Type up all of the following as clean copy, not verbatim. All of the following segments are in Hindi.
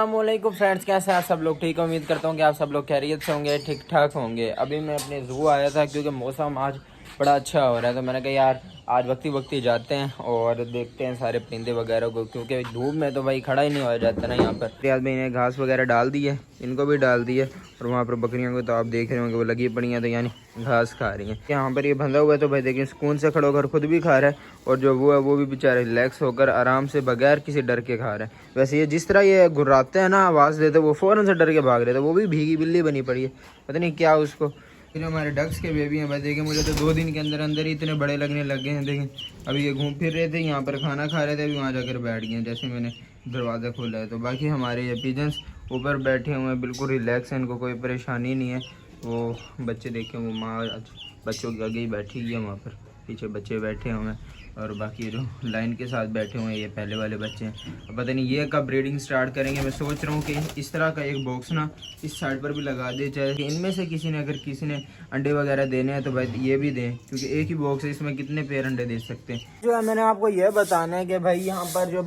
अस्सलामुअलैकुम फ्रेंड्स, कैसे हैं आप सब लोग? ठीक है, उम्मीद करता हूँ कि आप सब लोग खैरियत से होंगे, ठीक ठाक होंगे। अभी मैं अपने ज़ू आया था क्योंकि मौसम आज बड़ा अच्छा हो रहा है, तो मैंने कहा यार आज वक्ती जाते हैं और देखते हैं सारे परिंदे वगैरह को, क्योंकि धूप में तो भाई खड़ा ही नहीं हो जाता ना यहाँ पर। आज मैंने घास वगैरह डाल दी है, इनको भी डाल दी है, और वहाँ पर बकरियों को तो आप देख रहे होंगे वो लगी पड़ी हैं, तो यानी घास खा रही हैं। यहाँ पर ये बंधा हुआ है तो भाई देखिए सुकून से खड़ा होकर खुद भी खा रहा है, और जो वो है वो भी बेचारे रिलैक्स होकर आराम से बगैर किसी डर के खा रहे हैं। वैसे ये जिस तरह ये घुर्राते हैं ना, आवाज़ देते, वो फ़ौरन से डर के भाग रहे थे। वो भी भीगी बिल्ली बनी पड़ी है, पता नहीं क्या उसको। जो हमारे डक्स के बेबी हैं भाई देखिए, मुझे तो 2 दिन के अंदर अंदर ही इतने बड़े लगने लग गए हैं। देखें अभी ये घूम फिर रहे थे, यहाँ पर खाना खा रहे थे, अभी वहाँ जाकर बैठ गए जैसे मैंने दरवाज़ा खोला है। तो बाकी हमारे ये पिजन्स ऊपर बैठे हुए हैं, बिल्कुल रिलैक्स हैं, इनको कोई परेशानी नहीं है। वो बच्चे देखें, वो माँ बच्चों के आगे ही बैठी हुई है, वहाँ पर पीछे बच्चे बैठे हुए हैं, और बाकी जो लाइन के साथ बैठे हुए हैं ये पहले वाले बच्चे हैं। अब पता नहीं ये कब ब्रीडिंग स्टार्ट करेंगे। मैं सोच रहा हूँ कि इस तरह का एक बॉक्स ना इस साइड पर भी लगा दे, चाहे कि इनमें से किसी ने अगर किसी ने अंडे वगैरह देने हैं तो भाई ये भी दें, क्योंकि एक ही बॉक्स है, इसमें कितने पेयर अंडे दे सकते हैं। जो है मैंने आपको यह बताना है कि भाई यहाँ पर जो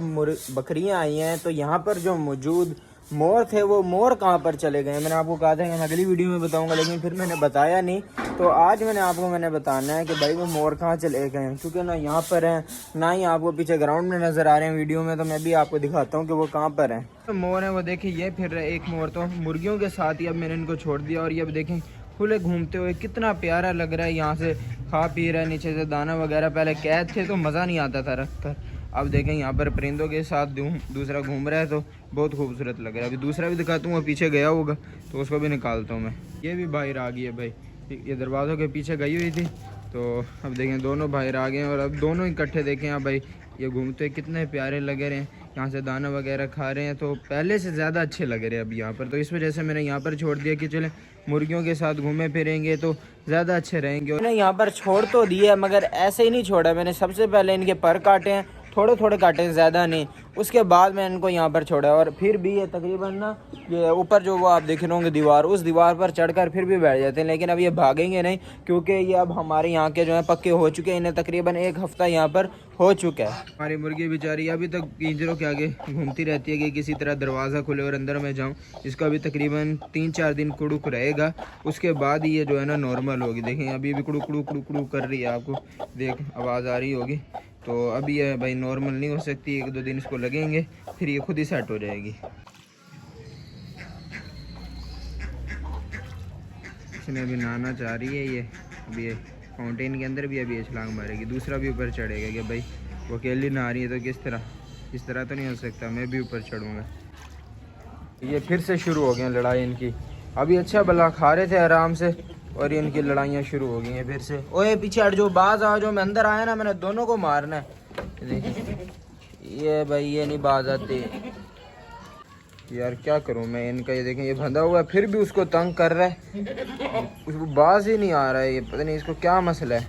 बकरियाँ आई हैं, तो यहाँ पर जो मौजूद मोर थे वो मोर कहाँ पर चले गए। मैंने आपको कहा था कि मैं अगली वीडियो में बताऊंगा, लेकिन फिर मैंने बताया नहीं। तो आज मैंने बताना है कि भाई वो मोर कहाँ चले गए हैं, क्योंकि ना यहाँ पर हैं ना ही आपको पीछे ग्राउंड में नज़र आ रहे हैं वीडियो में। तो मैं भी आपको दिखाता हूँ कि वो कहाँ पर हैं। तो मोर है वो देखिए, ये फिर रहे। एक मोर तो मुर्गियों के साथ ही अब मैंने इनको छोड़ दिया, और ये अब देखें खुले घूमते हुए कितना प्यारा लग रहा है। यहाँ से खा पी रहा है, नीचे से दाना वगैरह। पहले कैद थे तो मज़ा नहीं आता था रख कर, अब देखें यहाँ पर परिंदों के साथ दूसरा घूम रहा है, तो बहुत खूबसूरत लग रहा है। अभी दूसरा भी दिखाता हूँ, वो पीछे गया होगा तो उसको भी निकालता हूँ मैं। ये भी बाहर आ गई है भाई, ये दरवाज़ों के पीछे गई हुई थी। तो अब देखें दोनों बाहर आ गए हैं, और अब दोनों इकट्ठे देखें यहाँ भाई ये घूमते कितने प्यारे लग रहे हैं। यहाँ से दाना वगैरह खा रहे हैं, तो पहले से ज़्यादा अच्छे लग रहे हैं अब यहाँ पर। तो इस वजह से मैंने यहाँ पर छोड़ दिया कि चले मुर्गियों के साथ घूमे फिरेंगे तो ज़्यादा अच्छे रहेंगे। मैंने यहाँ पर छोड़ तो दिया, मगर ऐसे ही नहीं छोड़ा। मैंने सबसे पहले इनके पर काटे हैं, थोड़े थोड़े काटे, ज़्यादा नहीं। उसके बाद मैं इनको यहाँ पर छोड़ा, और फिर भी ये तकरीबन ना ये ऊपर जो वो आप देख रहे होंगे दीवार, उस दीवार पर चढ़कर फिर भी बैठ जाते हैं। लेकिन अब ये भागेंगे नहीं, क्योंकि ये अब हमारे यहाँ के जो है पक्के हो चुके हैं। इन्हें तकरीबन 1 हफ्ता यहाँ पर हो चुका है। हमारी मुर्गी बेचारी अभी तक पिंजरों के आगे घूमती रहती है कि किसी तरह दरवाज़ा खुले और अंदर मैं जाऊँ। इसका अभी तकरीबन 3-4 दिन कुड़ुक रहेगा, उसके बाद ये जो है ना नॉर्मल होगी। देखें अभी भी कुड़ू कुड़ू कुड़ू कुड़ू कर रही है, आपको देख आवाज़ आ रही होगी। तो अभी ये भाई नॉर्मल नहीं हो सकती, 1-2 दिन इसको लगेंगे, फिर ये खुद ही सेट हो जाएगी। इसमें अभी नहाना चाह रही है ये, अभी ये फाउंटेन के अंदर भी अभी ये छलांग मारेगी। दूसरा भी ऊपर चढ़ेगा कि भाई वो अकेली नहा रही है तो किस तरह, इस तरह तो नहीं हो सकता, मैं भी ऊपर चढ़ूँगा। ये फिर से शुरू हो गई लड़ाई इनकी। अभी अच्छा भला खा रहे थे आराम से, और ये इनकी लड़ाइयाँ शुरू हो गई हैं फिर से। ओए पीछे हट, जो बाज आ, जो मैं अंदर आया ना, मैंने दोनों को मारना है। देखिए ये भाई ये नहीं बाज आते यार, क्या करूं मैं इनका। ये देखें ये बंधा हुआ है, फिर भी उसको तंग कर रहा है, उसको बाज ही नहीं आ रहा है। ये पता नहीं इसको क्या मसला है।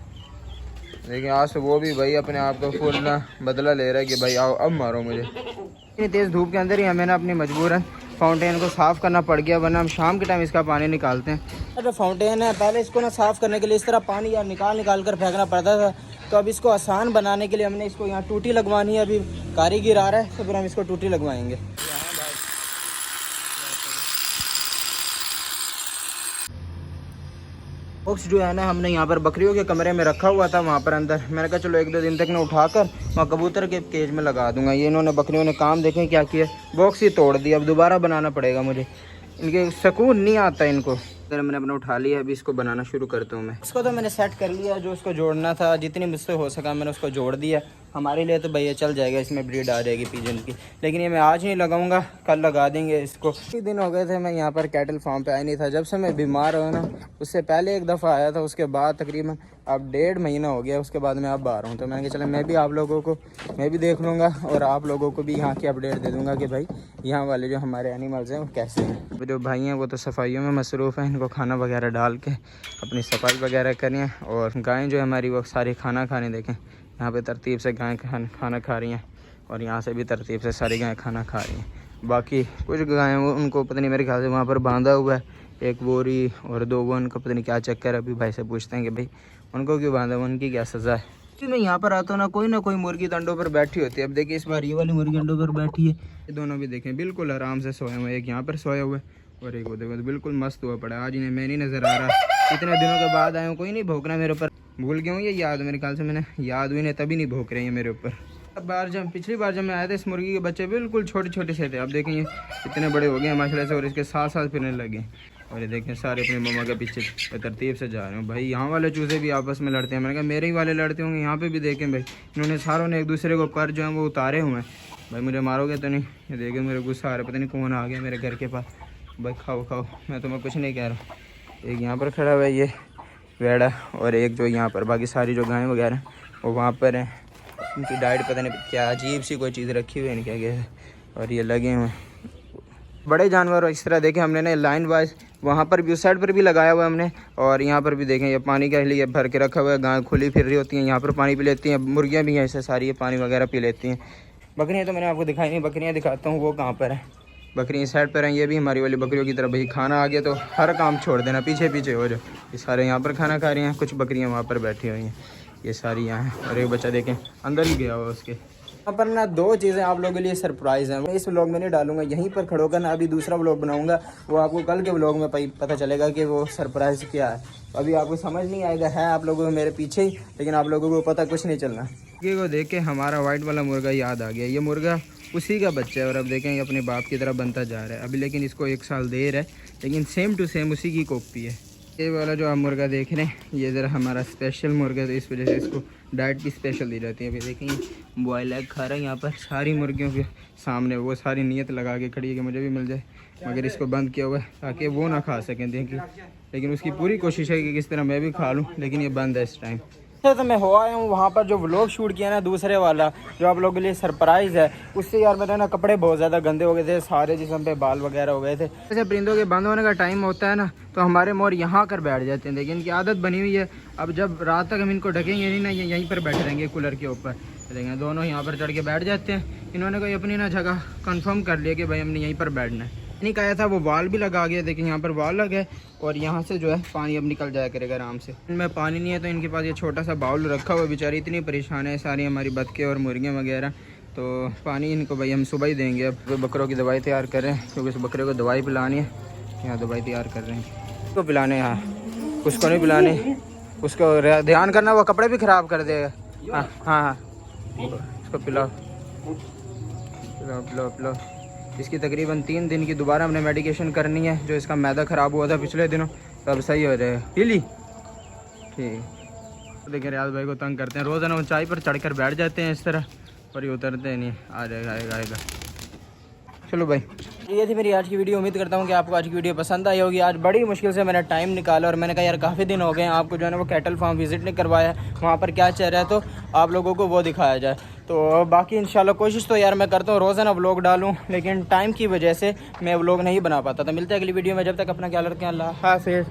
देखिए आज से वो भी भाई अपने आप को फुल ना बदला ले रहा है कि भाई आओ अब मारो मुझे। इतनी तेज़ धूप के अंदर ही हमें ना अपनी मजबूरन फाउंटेन को साफ़ करना पड़ गया, वरना हम शाम के टाइम इसका पानी निकालते हैं। जो फाउंटेन है पहले इसको ना साफ़ करने के लिए इस तरह पानी यार निकाल कर फेंकना पड़ता था, तो अब इसको आसान बनाने के लिए हमने इसको यहाँ टूटी लगवानी है। अभी कारीगर आ रहा है तो फिर हम इसको टूटी लगवाएंगे। बॉक्स जो है ना हमने यहाँ पर बकरियों के कमरे में रखा हुआ था, वहाँ पर अंदर। मैंने कहा चलो 1-2 दिन तक मैं उठाकर वहाँ कबूतर के केज में लगा दूंगा। ये इन्होंने बकरियों ने काम देखें क्या किया, बॉक्स ही तोड़ दिया। अब दोबारा बनाना पड़ेगा मुझे, इनके सुकून नहीं आता इनको। मैंने अपना उठा लिया, अभी इसको बनाना शुरू करता हूँ मैं। इसको तो मैंने सेट कर लिया, जो इसको जोड़ना था जितनी मुझसे हो सका मैंने उसको जोड़ दिया। हमारे लिए तो भैया चल जाएगा, इसमें ब्रीड आ जाएगी पिजन की। लेकिन ये मैं आज नहीं लगाऊंगा, कल लगा देंगे इसको। 3 दिन हो गए थे मैं यहाँ पर कैटल फार्म पे आया नहीं था। जब से मैं बीमार हुआ ना, उससे पहले 1 दफ़ा आया था, उसके बाद तकरीबन अब 1.5 महीना हो गया, उसके बाद मैं अब आ रहा हूँ। तो मैंने कहा चला मैं भी आप लोगों को मैं भी देख लूँगा, और आप लोगों को भी यहाँ की अपडेट दे दूँगा कि भाई यहाँ वाले जो हमारे एनिमल्स हैं वो कैसे हैं। जो भाई हैं वो तो सफाइयों में मसरूफ़ हैं, इनको खाना वगैरह डाल के अपनी सफाई वगैरह करें। और गायें जो है हमारी वो सारी खाना खाने, देखें यहाँ पे तरतीब से गायें खाना खा रही हैं, और यहाँ से भी तरतीब से सारी गायें खाना खा रही हैं। बाकी कुछ गायें वो उनको पता नहीं, मेरे ख्याल से वहाँ पर बांधा हुआ है, एक बोरी और 2 वो, उनको पता नहीं क्या चक्कर है। अभी भाई से पूछते हैं कि भाई उनको क्यों बांधा, उनकी क्या सज़ा है। मैं यहाँ पर आता हूँ ना कोई मुर्गी तो अंडों पर बैठी होती है। अब देखिए इस बार ये वाली मुर्गी अंडों पर बैठी है। ये दोनों भी देखें बिल्कुल आराम से सोए हुए, एक यहाँ पर सोया हुआ है और एक वो देखो तो बिल्कुल मस्त हुआ पड़ा। आज इन्हें मैं नहीं नज़र आ रहा, इतने दिनों के बाद आया हूँ, कोई नहीं भौंक रहा मेरे ऊपर। भूल गया हूँ ये याद, मेरे ख्याल से मैंने याद हुई नहीं तभी नहीं भौंक रहे हैं मेरे ऊपर। पिछली बार जब मैं आया था इस मुर्गी के बच्चे बिल्कुल छोटे छोटे से थे। अब देखें ये इतने बड़े हो गए हैं माशाल्लाह से और इसके साथ साथ फिरने लगे। और ये देखें सारे अपने मम्मा के पीछे तरतीब से जा रहे हैं। भाई यहाँ वाले चूजे भी आपस में लड़ते हैं। मैंने कहा मेरे ही वाले लड़ते होंगे, यहाँ पे भी देखें भाई इन्होंने सारों ने एक दूसरे को पर जो है वो उतारे हुए हैं। भाई मुझे मारोगे तो नहीं? ये देखें मेरे गुस्सा आ रहा है, पता नहीं कौन आ गया मेरे घर के पास। भाई खाओ खाओ, मैं तुम्हें कुछ नहीं कह रहा। एक यहाँ पर खड़ा हुआ है ये वेड़ा, और एक जो यहाँ पर बाकी सारी जो गायें वगैरह वो वहाँ पर हैं। इनकी डाइट पता नहीं क्या अजीब सी कोई चीज़ रखी हुई है इनके आगे, और ये लगे हुए बड़े जानवर। और इस तरह देखें हमने ना लाइन वाइज वहाँ पर भी उस साइड पर भी लगाया हुआ है हमने, और यहाँ पर भी देखें ये पानी के लिए भर के रखा हुआ है। गाय खुली फिर रही होती हैं, यहाँ पर पानी पी लेती हैं। मुर्गियाँ भी हैं ऐसे सारी, ये पानी वगैरह पी लेती हैं। बकरियाँ तो मैंने आपको दिखाई नहीं, बकरियाँ दिखाता हूँ वो कहाँ पर है। बकरियाँ इस साइड पर हैं, ये भी हमारी वाली बकरियों की तरह। भाई खाना आ गया तो हर काम छोड़ देना, पीछे पीछे हो जाओ। ये सारे यहाँ पर खाना खा रही हैं, कुछ बकरियाँ वहाँ पर बैठी हुई हैं, ये सारी यहाँ हैं। और एक बच्चा देखें अंदर ही गया हुआ उसके। यहाँ पर ना दो चीज़ें आप लोगों के लिए सरप्राइज़ हैं, मैं इस व्लॉग में नहीं डालूंगा, यहीं पर खड़ो कर ना अभी दूसरा व्लॉग बनाऊंगा, वो आपको कल के व्लॉग में पता चलेगा कि वो सरप्राइज़ क्या है। अभी आपको समझ नहीं आएगा, है आप लोगों को मेरे पीछे ही, लेकिन आप लोगों को पता कुछ नहीं चलना। ये को देख के हमारा वाइट वाला मुर्गा याद आ गया। ये मुर्गा उसी का बच्चा है और अब देखें अपने बाप की तरह बनता जा रहा है अभी, लेकिन इसको 1 साल देर है, लेकिन सेम टू सेम उसी की कॉपी है। ये वाला जो आप मुर्गा देख रहे हैं ये ज़रा हमारा स्पेशल मुर्गा है, तो इस वजह से इसको डाइट भी स्पेशल दी जाती है। अभी देखें बॉयल एग खा रहा है यहाँ पर सारी मुर्गियों के सामने, वो सारी नीयत लगा के खड़ी है कि मुझे भी मिल जाए, मगर इसको बंद किया हुआ है ताकि वो ना खा सकें। देखिए लेकिन उसकी पूरी कोशिश है कि किस तरह मैं भी खा लूँ, लेकिन ये बंद है इस टाइम। तो मैं हो आया हूँ वहाँ पर जो व्लॉग शूट किया ना दूसरे वाला जो आप लोगों के लिए सरप्राइज़ है, उससे यार मेरे ना कपड़े बहुत ज़्यादा गंदे हो गए थे, सारे जिस्म पे बाल वगैरह हो गए थे। जैसे परिंदों के बंद होने का टाइम होता है ना तो हमारे मोर यहाँ आकर बैठ जाते हैं, लेकिन इनकी आदत बनी हुई है। अब जब रात तक हम इनको ढकेंगे नहीं ना, ये यहीं पर बैठे रहेंगे कूलर के ऊपर, देखेंगे दोनों यहाँ पर चढ़ के बैठ जाते हैं। इन्होंने कोई अपनी ना जगह कन्फर्म कर लिया कि भाई हमने यहीं पर बैठना है। नहीं कहा था वो वाल भी लगा गया, देखिए यहाँ पर वाल लगा है और यहाँ से जो है पानी अब निकल जाया करेगा आराम से। इनमें पानी नहीं है तो इनके पास ये छोटा सा बाउल रखा हुआ, बेचारी इतनी परेशान है सारी हमारी बतखें और मुर्गियाँ वगैरह। तो पानी इनको भाई हम सुबह ही देंगे। अब बकरों की दवाई तैयार कर रहे हैं क्योंकि इस बकरे को दवाई पिलानी है, यहाँ दवाई तैयार कर रहे हैं। उसको पिलाने, यहाँ उसको नहीं पिलाने, उसको ध्यान करना, वो कपड़े भी ख़राब कर देगा। हाँ हाँ हाँ उसको पिलाओ पिलाओ पिलाओ पिलाओ। इसकी तकरीबन 3 दिन की दोबारा हमने मेडिकेशन करनी है, जो इसका मैदा ख़राब हुआ था पिछले दिनों, तो अब सही हो जाएगा। पीली ठीक। देखिए रियाज भाई को तंग करते हैं, रोज़ाना ऊंचाई पर चढ़कर बैठ जाते हैं इस तरह, पर ये उतरते नहीं। आ जाएगा आएगा आएगा। चलो भाई ये थी मेरी आज की वीडियो। उम्मीद करता हूँ कि आपको आज की वीडियो पसंद आई होगी। आज बड़ी मुश्किल से मैंने टाइम निकाला और मैंने कहा यार काफ़ी दिन हो गए हैं आपको जो है ना वो कैटल फार्म विज़िट नहीं करवाया, वहाँ पर क्या चल रहा है तो आप लोगों को वो दिखाया जाए। तो बाकी इंशाल्लाह कोशिश तो यार मैं करता हूँ रोज़ाना व्लॉग डालूँ, लेकिन टाइम की वजह से मैं व्लॉग नहीं बना पाता। तो मिलते हैं अगली वीडियो में, जब तक अपना ख्याल रखें। अल्लाह हाफ़िज़।